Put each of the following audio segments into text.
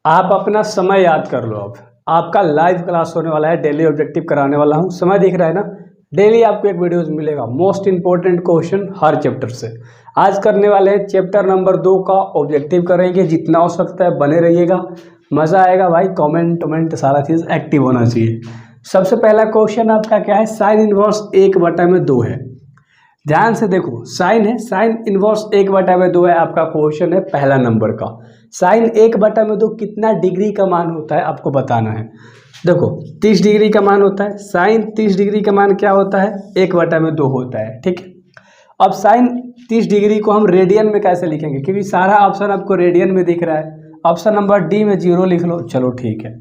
आप अपना समय याद कर लो। अब आपका लाइव क्लास होने वाला है, डेली ऑब्जेक्टिव कराने वाला हूँ। समय दिख रहा है ना। डेली आपको एक वीडियोस मिलेगा, मोस्ट इंपॉर्टेंट क्वेश्चन हर चैप्टर से। आज करने वाले हैं चैप्टर नंबर 2 का ऑब्जेक्टिव करेंगे। जितना हो सकता है बने रहिएगा, मज़ा आएगा भाई। कमेंट सारा चीज़ एक्टिव होना चाहिए। सबसे पहला क्वेश्चन आपका क्या है? साइन इनवर्स 1/2 है। ध्यान से देखो, साइन है, साइन इनवर्स 1/2 है आपका क्वेश्चन है पहला नंबर का। साइन 1/2 कितना डिग्री का मान होता है आपको बताना है। देखो 30 डिग्री का मान होता है। साइन 30 डिग्री का मान क्या होता है? 1/2 होता है। ठीक है। अब साइन 30 डिग्री को हम रेडियन में कैसे लिखेंगे? क्योंकि सारा ऑप्शन आपको रेडियन में दिख रहा है। ऑप्शन नंबर डी में 0 लिख लो। चलो ठीक है,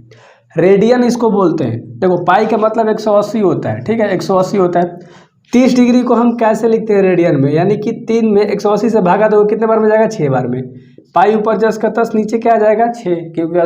रेडियन इसको बोलते हैं। देखो पाई का मतलब 180 होता है। ठीक है, 180 होता है। 30 डिग्री को हम कैसे लिखते हैं रेडियन में? यानी कि 3 में 180 से भागा दो, कितने बार में जाएगा? 6 बार में। पाई ऊपर जस का 10, नीचे क्या आ जाएगा? 6, क्योंकि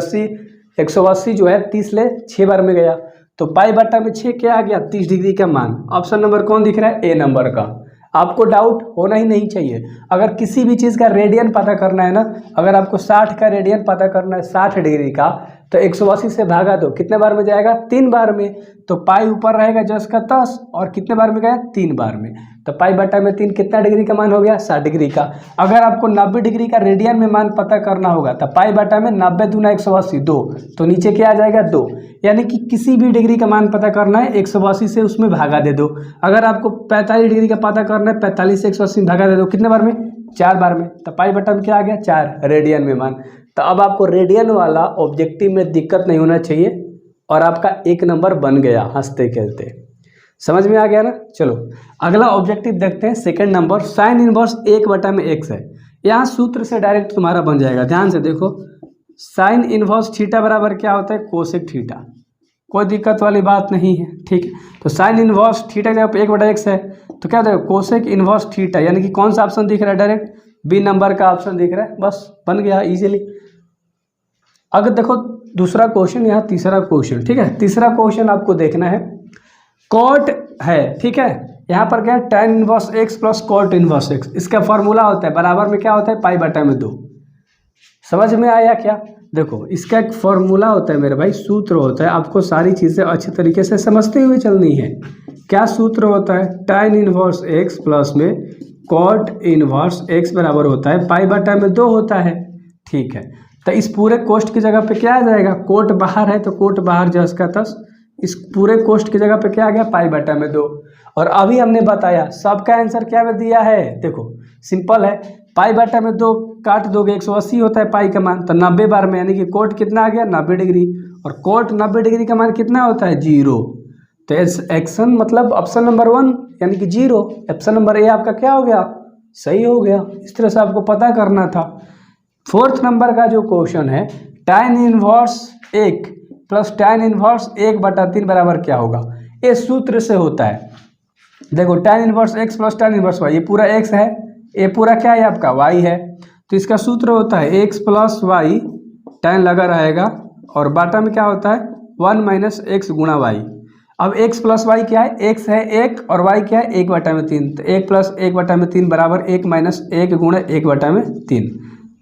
180 जो है 30 ले 6 बार में गया, तो पाई बट्टा में 6 क्या आ गया? 30 डिग्री का मान। ऑप्शन नंबर कौन दिख रहा है? ए नंबर का। आपको डाउट होना ही नहीं चाहिए। अगर किसी भी चीज़ का रेडियन पता करना है ना, अगर आपको 60 का रेडियन पता करना है 60 डिग्री का, तो 180 से भागा दो, कितने बार में जाएगा? 3 बार में। तो पाई ऊपर रहेगा जस का 10, और कितने बार में गया? 3 बार में। तो पाई बटा में 3 कितना डिग्री का मान हो गया? 60 डिग्री का। अगर आपको 90 डिग्री का रेडियन में मान पता करना होगा तो पाई बटा में 90 दूना 180 2, तो नीचे क्या आ जाएगा? 2। यानी कि किसी भी डिग्री का मान पता करना है 180 से उसमें भागा दे दो। अगर आपको 45 डिग्री का पता करना है 45 से 180 में भागा दे दो, कितने बार में? 4 बार में। तो पाई बटा में क्या आ गया? 4 रेडियन में मान। तो अब आपको रेडियन वाला ऑब्जेक्टिव में दिक्कत नहीं होना चाहिए, और आपका 1 नंबर बन गया हंसते खेलते। समझ में आ गया ना। चलो अगला ऑब्जेक्टिव देखते हैं। Second number, sine inverse 1/x है। यहाँ सूत्र से डायरेक्ट तुम्हारा बन जाएगा। ध्यान से देखो, साइन इनवर्स थीटा बराबर क्या होता है? Cosec theta. कोई दिक्कत वाली बात नहीं है। ठीक है, तो साइन इनवर्स थीटा जगह पे 1/x है, तो क्या देखो कोसेक इनवर्स थीटा, यानी कि कौन सा ऑप्शन दिख रहा है? डायरेक्ट बी नंबर का ऑप्शन दिख रहा है। बस बन गया इजीली। अगर देखो दूसरा क्वेश्चन, यहाँ तीसरा क्वेश्चन। ठीक है, तीसरा क्वेश्चन आपको देखना है। कॉट है, ठीक है। यहाँ पर क्या है? tan inverse x plus cot inverse x। इसका फॉर्मूला होता है बराबर में क्या होता है? पाई बटा में 2। समझ में आया क्या? देखो इसका एक फॉर्मूला होता है मेरे भाई, सूत्र होता है। आपको सारी चीज़ें अच्छे तरीके से समझते हुए चलनी है। क्या सूत्र होता है? tan इनवर्स x प्लस में कॉट इनवर्स x बराबर होता है पाई बटा में 2 होता है। ठीक है, तो इस पूरे कोष्ट की जगह पे क्या आ जाएगा? कोट बाहर है तो कोट बाहर जस का तस। इस पूरे कोष्ट की जगह पे क्या आ गया? पाई बटा में 2। और अभी हमने बताया सबका आंसर क्या में दिया है। देखो सिंपल है, पाई बटा में 2 काट दोगे 180 होता है पाई का मान, तो 90 बार में, यानी कि कोट कितना आ गया? 90 डिग्री। और कोट 90 डिग्री का मान कितना होता है? 0। तो एक्शन मतलब ऑप्शन नंबर 1 यानी कि 0। ऑप्शन नंबर ए आपका क्या हो गया? सही हो गया। इस तरह से आपको पता करना था। फोर्थ नंबर का जो क्वेश्चन है, tan inverse 1 plus tan inverse 1/3 बराबर क्या होगा? ये सूत्र से होता है। देखो tan inverse x plus tan inverse y, ये पूरा x है, ये पूरा क्या है? आपका y है। तो इसका सूत्र होता है x प्लस y, tan लगा रहेगा, और बाटा में क्या होता है? 1 माइनस x गुणा y। अब x प्लस y क्या है? x है 1, और y क्या है? 1/3। तो 1 प्लस 1/3 बराबर 1 माइनस 1 गुणा 1/3।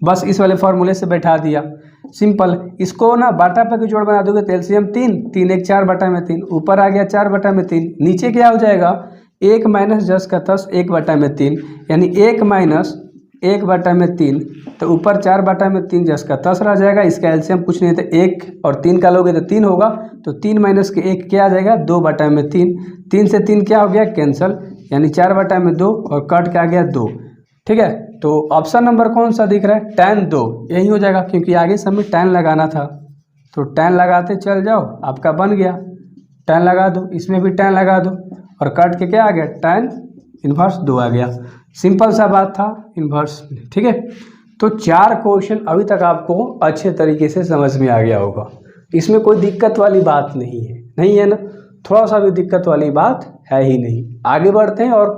बस इस वाले फॉर्मूले से बैठा दिया। सिंपल। इसको ना बाटा पे की जोड़ बना दोगे तो एलसीएम 3, 3 1 4/3, ऊपर आ गया 4/3, नीचे क्या हो जाएगा? 1 माइनस जस का तस 1/3, यानी 1 माइनस 1/3, तो ऊपर 4/3 जस का तस रह जाएगा। इसका एलसीएम कुछ नहीं, तो 1 और 3 का लोगे तो 3 होगा, तो 3 माइनस के 1 क्या आ जाएगा? 2/3। 3 से 3 क्या हो गया? कैंसल, यानी 4/2, और कट के आ गया 2। ठीक है, तो ऑप्शन नंबर कौन सा दिख रहा है? tan 2 यही हो जाएगा, क्योंकि आगे सब में tan लगाना था। तो tan लगाते चल जाओ, आपका बन गया। tan लगा दो, इसमें भी tan लगा दो, और कट के क्या आ गया? tan इनवर्स 2 आ गया। सिंपल सा बात था इनवर्स। ठीक है, तो 4 क्वेश्चन अभी तक आपको अच्छे तरीके से समझ में आ गया होगा। इसमें कोई दिक्कत वाली बात नहीं है ना। थोड़ा सा भी दिक्कत वाली बात है ही नहीं। आगे बढ़ते हैं और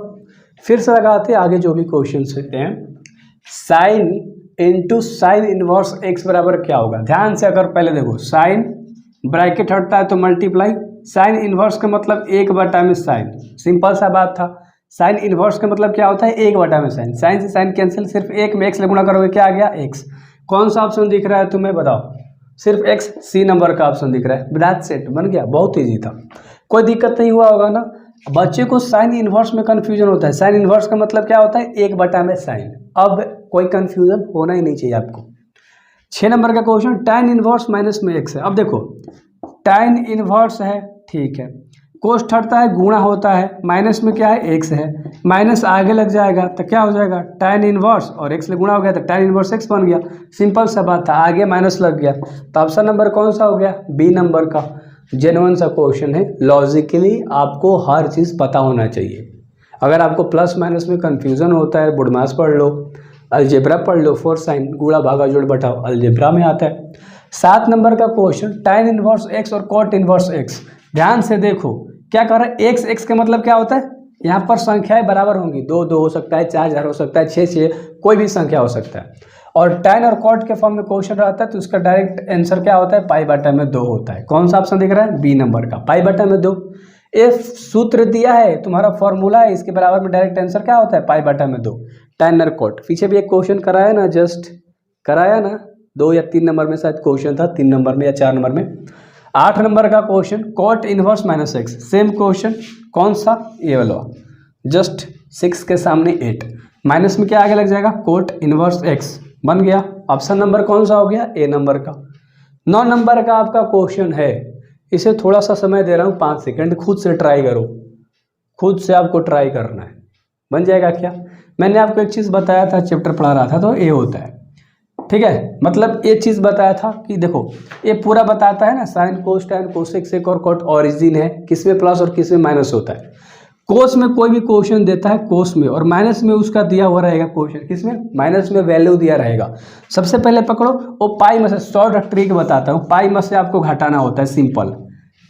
फिर से लगाते हैं आगे जो भी क्वेश्चन होते हैं। Sine into sine inverse x बराबर क्या होगा? ध्यान से अगर पहले देखो, साइन ब्रैकेट हटता है तो मल्टीप्लाई, साइन इनवर्स का मतलब 1 में साइन। सिंपल सा बात था। साइन इनवर्स का मतलब क्या होता है? 1 में साइन। साइन से साइन कैंसिल, सिर्फ 1 में x से गुणा करोगे, क्या आ गया? x। कौन सा ऑप्शन दिख रहा है तुम्हें बताओ? सिर्फ एक्स सी नंबर का ऑप्शन दिख रहा है। दैट्स इट, बन गया, बहुत ईजी था, कोई दिक्कत नहीं हुआ होगा ना। बच्चे को साइन इन्वर्स में कन्फ्यूजन होता है। साइन इन्वर्स का मतलब क्या होता है, 1 में साइन। अब कोई कन्फ्यूजन होना ही नहीं चाहिए आपको। 6 नंबर का क्वेश्चन, tan इन्वर्स माइनस में एक्स है। अब देखो tan इन्वर्स है, ठीक है, कोष्ट हटता है, गुणा होता है, माइनस में क्या है, एक्स है, माइनस आगे लग जाएगा तो क्या हो जाएगा, tan इन्वर्स, और एक्स से गुणा हो गया तो tan इन्वर्स एक्स बन गया। सिंपल सा बात था, आगे माइनस लग गया तो ऑप्शन नंबर कौन सा हो गया, बी नंबर का। जेन्युइन सा क्वेश्चन है, लॉजिकली आपको हर चीज़ पता होना चाहिए। अगर आपको प्लस माइनस में कन्फ्यूज़न होता है, बुडमास पढ़ लो, अलजेब्रा पढ़ लो, फोर साइन, गुणा भागा जोड़ बटाओ अलजेब्रा में आता है। 7 नंबर का क्वेश्चन, tan इन्वर्स एक्स और cot इन्वर्स एक्स। ध्यान से देखो क्या कर रहा है, एक्स एक्स का मतलब क्या होता है, यहाँ पर संख्याएं बराबर होंगी, 2 2 हो सकता है, 4 4 हो सकता है, 6 6, कोई भी संख्या हो सकता है। और tan और cot के फॉर्म में क्वेश्चन रहता है तो उसका डायरेक्ट आंसर क्या होता है, π/2 होता है। कौन सा ऑप्शन दिख रहा है, बी नंबर का, π/2। इफ सूत्र दिया है, तुम्हारा फॉर्मूला है, इसके बराबर में डायरेक्ट आंसर क्या होता है, π/2। tan और cot, पीछे भी एक क्वेश्चन कराया ना, जस्ट कराया ना, 2 या 3 नंबर में शायद क्वेश्चन था, 3 नंबर में या 4 नंबर में। 8 नंबर का question, cot inverse minus x, same question, कौन सा, ये वाला, जस्ट 6 के सामने 8, माइनस में क्या आगे लग जाएगा, cot इनवर्स एक्स, बन गया। ऑप्शन नंबर कौन सा हो गया, ए नंबर का। 9 नंबर का आपका क्वेश्चन है, इसे थोड़ा सा समय दे रहा हूँ, 5 सेकंड, खुद से ट्राई करो, खुद से आपको ट्राई करना है, बन जाएगा क्या। मैंने आपको एक चीज़ बताया था, चैप्टर पढ़ा रहा था तो ये होता है, ठीक है, मतलब ये चीज़ बताया था कि देखो ये पूरा बताता है ना, sine cos tan cosec sec और कॉट ऑरिजिन है, किसमें प्लस और किसमें माइनस होता है। कोस में कोई भी क्वेश्चन देता है कोस में, और माइनस में उसका दिया हुआ रहेगा क्वेश्चन, किसमें, माइनस में वैल्यू दिया रहेगा। सबसे पहले पकड़ो वो पाई में से, शॉर्ट ट्रिक बताता हूँ, पाई में से आपको घटाना होता है, सिंपल,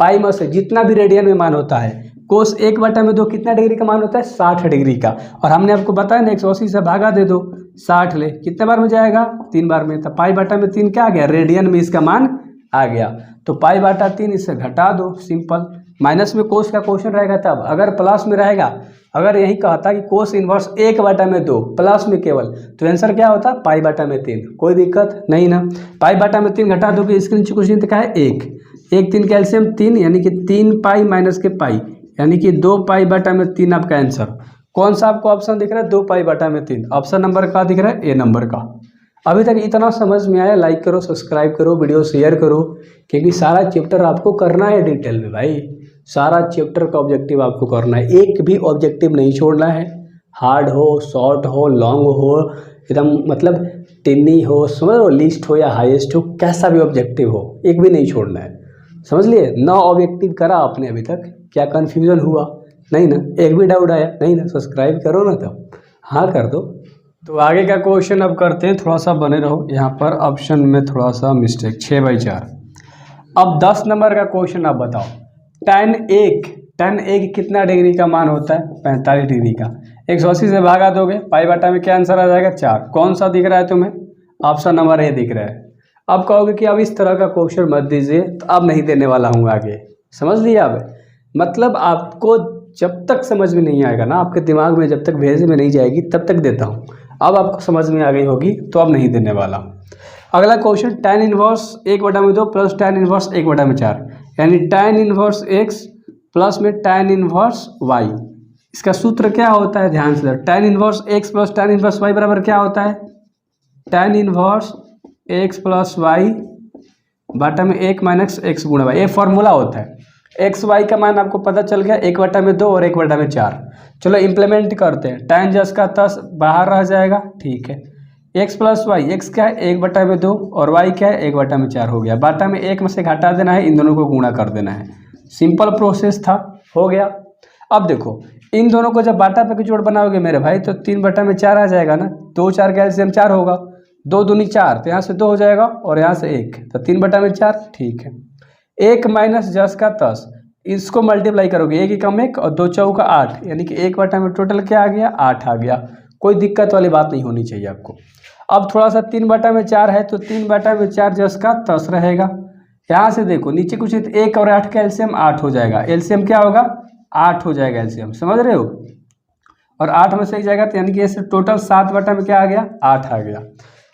पाई में से जितना भी रेडियन में मान होता है, कोस 1/2 कितना डिग्री का मान होता है, 60 डिग्री का, और हमने आपको बताया ना 180 से भागा दे दो, 60 ले, कितने बार में जाएगा, 3 बार में, तो π/3 क्या आ गया, रेडियन में इसका मान आ गया, तो π/3 इससे घटा दो, सिंपल। माइनस में कोस का क्वेश्चन रहेगा तब, अगर प्लस में रहेगा, अगर यही कहता कि कोस इनवर्स 1/2 प्लस में केवल, तो आंसर क्या होता, π/3, कोई दिक्कत नहीं ना। π/3 घटा दो कि इसके नीचे कुछ नहीं, तो क्या है, 1 3 कैल्शियम 3, यानी कि 3 पाई माइनस के पाई, यानी कि 2π/3 आपका आंसर। कौन सा आपको ऑप्शन दिख रहा है, 2π/3, ऑप्शन नंबर का दिख रहा है, ए नंबर का। अभी तक इतना समझ में आया, लाइक करो, सब्सक्राइब करो, वीडियो शेयर करो, क्योंकि सारा चैप्टर आपको करना है डिटेल में भाई, सारा चैप्टर का ऑब्जेक्टिव आपको करना है, एक भी ऑब्जेक्टिव नहीं छोड़ना है, हार्ड हो, शॉर्ट हो, लॉन्ग हो, एकदम मतलब टिन्नी हो, समझ लो, लिस्ट हो या हाईएस्ट हो, कैसा भी ऑब्जेक्टिव हो, एक भी नहीं छोड़ना है, समझ लिए। 9 ऑब्जेक्टिव करा आपने अभी तक, क्या कन्फ्यूजन हुआ, नहीं ना, एक भी डाउट आया नहीं ना, सब्सक्राइब करो ना, तब हाँ कर दो। तो आगे का क्वेश्चन अब करते हैं, थोड़ा सा बने रहो, यहाँ पर ऑप्शन में थोड़ा सा मिस्टेक, 6/4। अब 10 नंबर का क्वेश्चन आप बताओ, tan 1 कितना डिग्री का मान होता है, 45 डिग्री का, 180 से भागा दोगे, π/2 में क्या आंसर आ जाएगा, 4। कौन सा दिख रहा है तुम्हें, ऑप्शन नंबर ए दिख रहा है। अब कहोगे कि अब इस तरह का क्वेश्चन मत दीजिए, तो अब नहीं देने वाला हूँ आगे, समझ लिया। अब मतलब आपको जब तक समझ में नहीं आएगा ना, आपके दिमाग में जब तक भेज में नहीं जाएगी तब तक देता हूँ, अब आपको समझ में आ गई होगी तो अब नहीं देने वाला। अगला question, tan inverse 1/2 plus tan inverse 1/4, यानी tan इनवर्स x प्लस में tan इनवर्स y, इसका सूत्र क्या होता है, ध्यान से, tan inverse x plus tan inverse y बराबर क्या होता है, tan inverse x plus y बटा में 1 माइनस x गुणा y, ये फॉर्मूला होता है। एक्स वाई का मान आपको पता चल गया, 1/2 और 1/4। चलो इम्प्लीमेंट करते हैं, tan जस का 10 बाहर रह जाएगा, ठीक है, x प्लस वाई, एक्स क्या है 1/2 और y क्या है 1/4 हो गया, बाटा में 1 में से घटा देना है, इन दोनों को गुणा कर देना है, सिंपल प्रोसेस था, हो गया। अब देखो इन दोनों को जब बाटा पे जोड़ बनाओगे मेरे भाई, तो 3/4 आ जाएगा ना, 2 4 का एलसीएम 4 होगा, 2 दूनी 4, तो यहाँ से 2 हो जाएगा और यहाँ से 1, तो 3/4, ठीक है। 1 माइनस जस का 10, इसको मल्टीप्लाई करोगे, 1 एकम 1 और 2 चौका 8, यानी कि 1/में टोटल क्या आ गया, 8 आ गया, कोई दिक्कत वाली बात नहीं होनी चाहिए आपको। अब थोड़ा सा 3/4 है, तो 3/4 जस का 10 रहेगा, यहाँ से देखो नीचे कुछ 1 और 8 का एलसीएम 8 हो जाएगा, एलसीएम क्या होगा, 8 हो जाएगा एलसीएम, समझ रहे हो, और 8 में से एक जाएगा, तो यानी कि ऐसे टोटल 7 में क्या आ गया, 8 आ गया।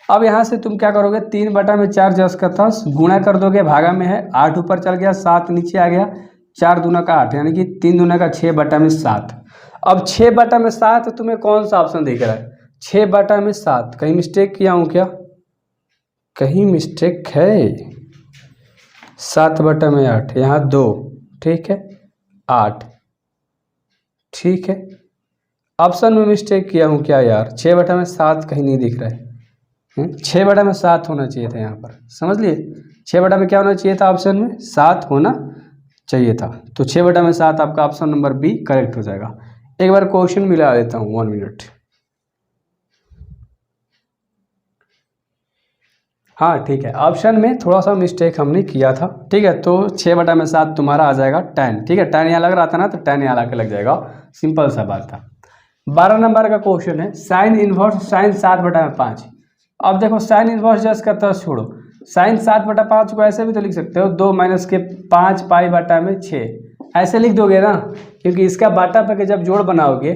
अब यहाँ से तुम क्या करोगे, 3/4 जस का 10 गुणा कर दोगे, भागा में है 8 ऊपर चल गया, 7 नीचे आ गया, 4 दूना का 8 यानी कि 3 दूना का 6/7। अब 6/7 तुम्हें कौन सा ऑप्शन दिख रहा है, 6/7। कहीं मिस्टेक किया हूँ क्या, कहीं मिस्टेक है, 7/8 यहाँ 2, ठीक है 8, ठीक है। ऑप्शन में मिस्टेक किया हूँ क्या यार, 6/7 कहीं नहीं दिख रहा है, 6/7 होना चाहिए था यहाँ पर, समझ लिए 6 में क्या होना चाहिए था, ऑप्शन में 7 होना चाहिए था। तो 6/7 आपका ऑप्शन नंबर बी करेक्ट हो जाएगा। एक बार क्वेश्चन मिला देता हूँ, 1 मिनट। हाँ ठीक है, ऑप्शन में थोड़ा सा मिस्टेक हमने किया था, ठीक है। तो 6/7 तुम्हारा आ जाएगा 10, ठीक है। 10 यहाँ लग रहा था ना, तो 10 यहाँ ला के लग जाएगा, सिंपल सा बात था। 12 नंबर का क्वेश्चन है, साइन इनवर्स साइन 7/5। अब देखो साइन इनवर्स जस्ट का 10 छोड़ो, साइन 7/5 को ऐसे भी तो लिख सकते हो, 2 - के 5 π/6 ऐसे लिख दोगे ना, क्योंकि इसका बाटा पे जब जोड़ बनाओगे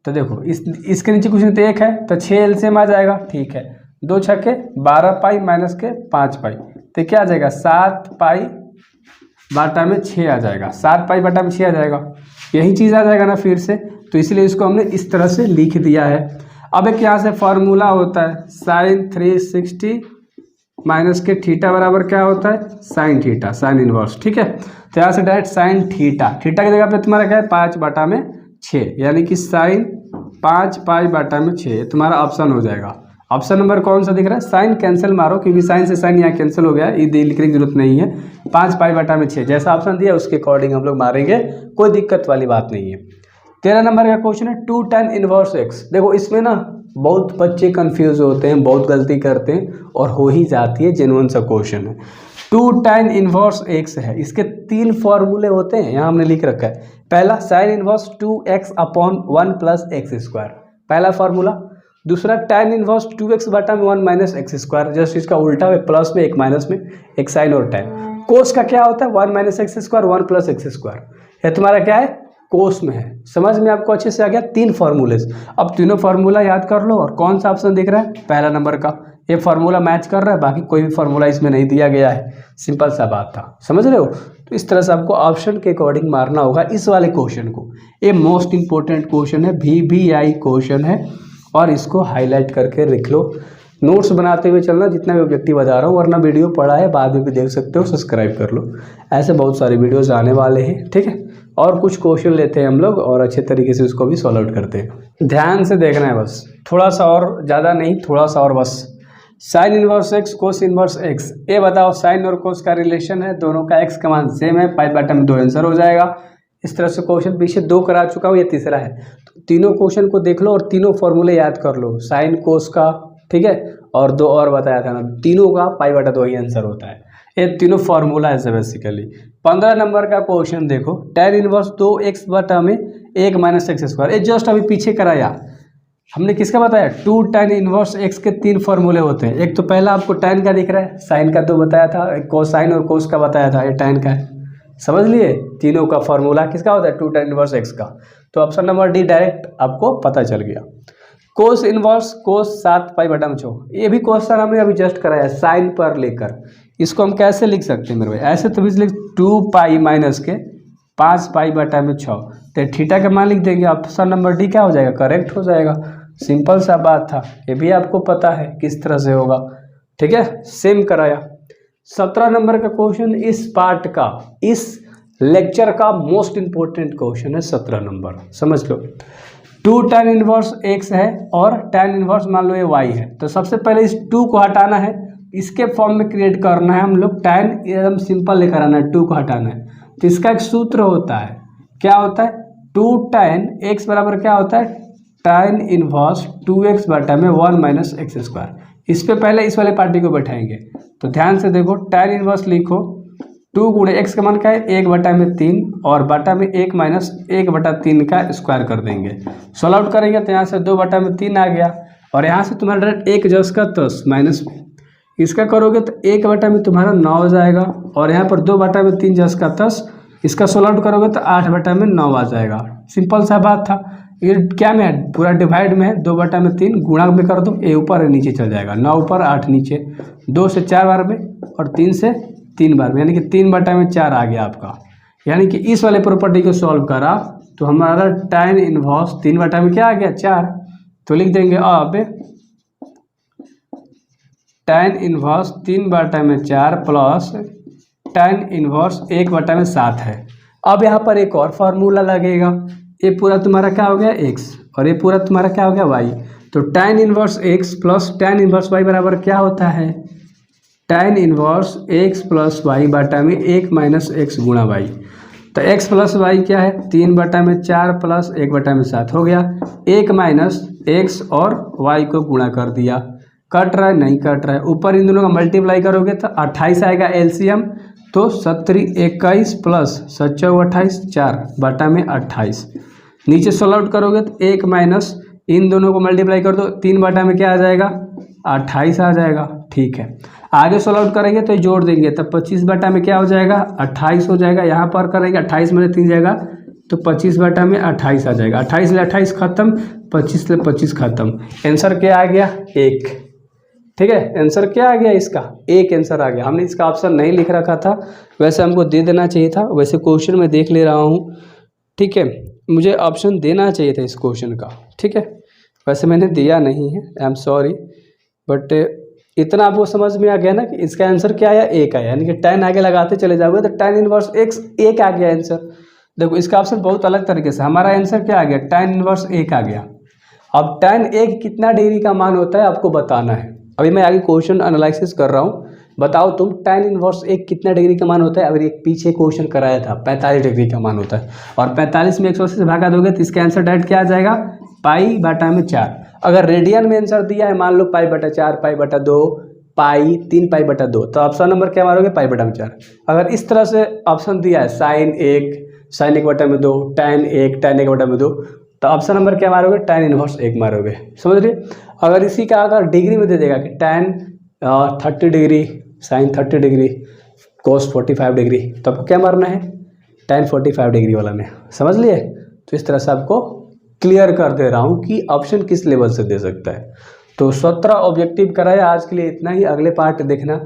तो देखो इसके नीचे कुछ नहीं तो 1 है, तो 6 एलसीएम आ जाएगा, ठीक है। 2 छक्के 12 π - के 5 π, तो क्या आ जाएगा 7 π/6 आ जाएगा, 7 π/6 आ जाएगा, यही चीज़ आ जाएगा ना फिर से। तो इसलिए इसको हमने इस तरह से लिख दिया है। अब एक यहाँ से फॉर्मूला होता है साइन 360 माइनस के थीटा बराबर क्या होता है, साइन थीटा, साइन इनवर्स, ठीक है। तो यहाँ से डायरेक्ट साइन थीटा, थीटा की जगह पे तुम्हारा क्या है 5/6, यानी कि साइन 5 π/6 तुम्हारा ऑप्शन हो जाएगा। ऑप्शन नंबर कौन सा दिख रहा है, साइन कैंसिल मारो, क्योंकि साइन से साइन यहाँ कैंसिल हो गया, ये लिखने की जरूरत नहीं है। 5 π/6 जैसा ऑप्शन दिया उसके अकॉर्डिंग हम लोग मारेंगे, कोई दिक्कत वाली बात नहीं है। 13 नंबर का क्वेश्चन है 2 tan इनवर्स x। देखो इसमें ना बहुत बच्चे कंफ्यूज होते हैं, बहुत गलती करते हैं और हो ही जाती है, जेन्युइन सा क्वेश्चन है। 2 tan इनवर्स x है, इसके 3 फॉर्मूले होते हैं, यहाँ हमने लिख रखा है। पहला साइन इनवर्स 2x/1 + x², पहला फॉर्मूला। दूसरा tan inverse 2x/1 - x², just इसका उल्टा है, प्लस में एक माइनस में, एक साइन और tan। कोस का क्या होता है 1 - x², 1 + x², यह तुम्हारा क्या है कोस में है। समझ में आपको अच्छे से आ गया, 3 फॉर्मूले। अब तीनों फार्मूला याद कर लो, और कौन सा ऑप्शन दिख रहा है, पहला नंबर का, ये फार्मूला मैच कर रहा है, बाकी कोई भी फार्मूला इसमें नहीं दिया गया है, सिंपल सा बात था, समझ रहे हो। तो इस तरह से आपको ऑप्शन के अकॉर्डिंग मारना होगा इस वाले क्वेश्चन को। ये मोस्ट इंपॉर्टेंट क्वेश्चन है, VBI क्वेश्चन है, और इसको हाईलाइट करके लिख लो, नोट्स बनाते हुए चलना, जितना भी ऑब्जेक्टिव बता रहा हूँ, वरना वीडियो पड़ा है बाद में भी देख सकते हो, सब्सक्राइब कर लो, ऐसे बहुत सारे वीडियोस आने वाले हैं, ठीक है। और कुछ क्वेश्चन लेते हैं हम लोग और अच्छे तरीके से उसको भी सॉल्व आउट करते हैं। ध्यान से देखना है बस, थोड़ा सा और, ज़्यादा नहीं, थोड़ा सा और बस। Sine inverse x cos inverse x, ये बताओ साइन और कोस का रिलेशन है, दोनों का x का मान सेम है, π/2 में 2 आंसर हो जाएगा। इस तरह से क्वेश्चन पीछे 2 करा चुका हूँ, ये तीसरा है। तो तीनों क्वेश्चन को देख लो और तीनों फॉर्मूले याद कर लो, साइन कोस का, ठीक है, और 2 और बताया था ना, तीनों का π/2 ही आंसर होता है। ये तीनों फार्मूला है बेसिकली। 15 नंबर का क्वेश्चन देखो, tan इनवर्स 2x/1 - x², ये जस्ट अभी पीछे कराया हमने, किसका बताया 2 tan इनवर्स x के 3 फार्मूले होते हैं। एक तो पहला आपको tan का दिख रहा है, साइन का 2 बताया था, एक कोसाइन और कोस का बताया था, ये tan का है, समझ लिए। तीनों का फार्मूला किसका होता है 2 tan इनवर्स x का। तो ऑप्शन नंबर डी डायरेक्ट आपको पता चल गया। कोस इनवर्स कोस 7 π/6, ये भी क्वेश्चन हमने अभी जस्ट कराया साइन पर लेकर। इसको हम कैसे लिख सकते हैं मेरे भाई, ऐसे तो भी लिख 2 π - के 5 π/6, तो थीटा का मान लिख देंगे, ऑप्शन नंबर डी क्या हो जाएगा करेक्ट हो जाएगा, सिंपल सा बात था। ये भी आपको पता है किस तरह से होगा, ठीक है, सेम कराया। 17 नंबर का क्वेश्चन इस पार्ट का, इस लेक्चर का मोस्ट इंपॉर्टेंट क्वेश्चन है 17 नंबर, समझ लो। 2 tan इनवर्स x है और tan इनवर्स मान लो ये y है, तो सबसे पहले इस 2 को हटाना है, इसके फॉर्म में क्रिएट करना है हम लोग, tan एकदम सिंपल लेकर आना है, 2 को हटाना है। तो इसका एक सूत्र होता है, क्या होता है 2 tan x बराबर क्या होता है tan इनवर्स 2x/1 - x²। इस पे पहले इस वाले पार्टी को बैठाएंगे, तो ध्यान से देखो, tan इनवर्स लिखो, 2 गुणे x का मान क्या है 1/3, और बटा में 1 - 1/3 का स्क्वायर कर देंगे। सॉल्व आउट करेंगे तो यहाँ से 2/3 आ गया, और यहाँ से तुम्हारा डायरेक्ट 1 जस का 10 माइनस इसका करोगे तो 1/में तुम्हारा 9 हो जाएगा, और यहाँ पर 2/3 जस का 10, इसका सॉल्व आउट करोगे तो 8/9 आ जाएगा, सिंपल सा बात था। ये क्या में है, पूरा डिवाइड में है, 2/3 गुणा में कर दो, ए ऊपर है नीचे चल जाएगा, 9 ऊपर 8 नीचे, 2 से 4 बार में और 3 से 3 बार में, यानी कि 3/4 आ गया आपका। यानी कि इस वाले प्रॉपर्टी को सॉल्व करा तो हमारा tan इनवर्स 3 में क्या आ गया 4, तो लिख देंगे अब tan inverse 3/4 plus tan inverse 1/7 है। अब यहाँ पर एक और फार्मूला लगेगा, ये पूरा तुम्हारा क्या हो गया x और ये पूरा तुम्हारा क्या हो गया y, तो tan inverse x plus tan inverse y बराबर क्या होता है, tan inverse x plus y बटा में 1 माइनस x गुणा y। तो x प्लस y क्या है, 3/4 प्लस 1/7 हो गया, 1 माइनस x और y को गुणा कर दिया। कट रहा है, नहीं कट रहा है, ऊपर इन दोनों का मल्टीप्लाई करोगे तो 28 आएगा एलसीएम, तो 7 21 प्लस 7 28 4/28। नीचे सोल्व आउट करोगे तो 1 माइनस इन दोनों को मल्टीप्लाई कर दो, 3 क्या आ जाएगा 28 आ जाएगा। ठीक है, आगे सोल्व आउट करेंगे तो जोड़ देंगे तो 25 क्या हो जाएगा 28 हो जाएगा। यहाँ पर करेंगे 28 में 3 जाएगा तो 25/28 आ जाएगा। 28 ले 28 खत्म, 25 ले 25 खत्म। आंसर क्या आ गया 1। ठीक है, आंसर क्या आ गया इसका 1 आंसर आ गया। हमने इसका ऑप्शन नहीं लिख रखा था, वैसे हमको दे देना चाहिए था, वैसे क्वेश्चन में देख ले रहा हूँ। ठीक है, मुझे ऑप्शन देना चाहिए था इस क्वेश्चन का। ठीक है, वैसे मैंने दिया नहीं है, आई एम सॉरी, बट इतना आपको समझ में आ गया ना कि इसका आंसर क्या आया 1 आया, यानी कि tan आगे लगाते चले जाओगे तो tan इनवर्स x 1 आ गया आंसर। देखो इसका ऑप्शन बहुत अलग तरीके से, हमारा आंसर क्या आ गया tan इनवर्स 1 आ गया। अब tan 1 कितना डिग्री का मान होता है आपको बताना है। अभी मैं आगे क्वेश्चन एनालिसिस कर रहा हूँ, बताओ तुम tan इनवर्स 1 कितना डिग्री का मान होता है। अगर एक पीछे क्वेश्चन कराया था 45 डिग्री का मान होता है, और 45 में 180 से भागा दोगे तो इसका आंसर डायरेक्ट क्या आ जाएगा π/4। अगर रेडियन में आंसर दिया है मान लो π/4 π/2 π 3π/2, तो ऑप्शन नंबर क्या मारोगे π/4। अगर इस तरह से ऑप्शन दिया है sin 1 sin 1/2 tan 1 tan 1/2, तो ऑप्शन नंबर क्या मारोगे tan इनवर्स 1 मारोगे। समझ रहे। अगर इसी का अगर डिग्री में दे देगा कि tan 30 degree sin 30 degree cos 45 degree, तो आपको क्या मारना है tan 45 डिग्री वाला में। समझ लिए। तो इस तरह से आपको क्लियर कर दे रहा हूँ कि ऑप्शन किस लेवल से दे सकता है। तो 17 ऑब्जेक्टिव कराया, आज के लिए इतना ही, अगले पार्ट देखना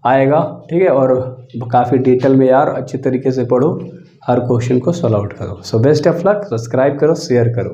आएगा। ठीक है, और काफ़ी डिटेल में यार अच्छे तरीके से पढ़ो, हर क्वेश्चन को सॉल्व आउट करो। So best of luck, subscribe करो, शेयर करो।